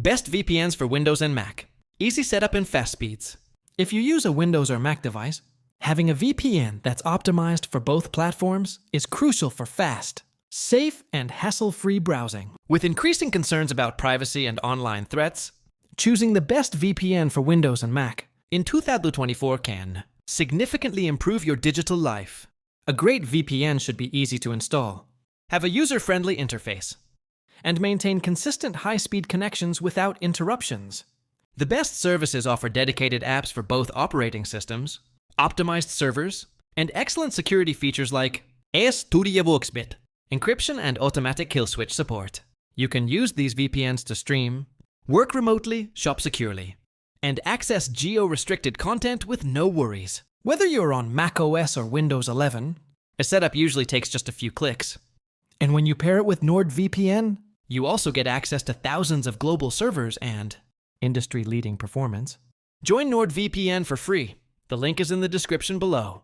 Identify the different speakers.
Speaker 1: Best VPNs for Windows and Mac. Easy setup and fast speeds. If you use a Windows or Mac device, having a VPN that's optimized for both platforms is crucial for fast, safe, and hassle-free browsing. With increasing concerns about privacy and online threats, choosing the best VPN for Windows and Mac in 2024 can significantly improve your digital life. A great VPN should be easy to install, have a user-friendly interface, and maintain consistent high-speed connections without interruptions. The best services offer dedicated apps for both operating systems, optimized servers, and excellent security features like encryption and automatic kill switch support. You can use these VPNs to stream, work remotely, shop securely, and access geo-restricted content with no worries. Whether you're on Mac OS or Windows 11, a setup usually takes just a few clicks. And when you pair it with NordVPN, you also get access to thousands of global servers and industry-leading performance. Join NordVPN for free. The link is in the description below.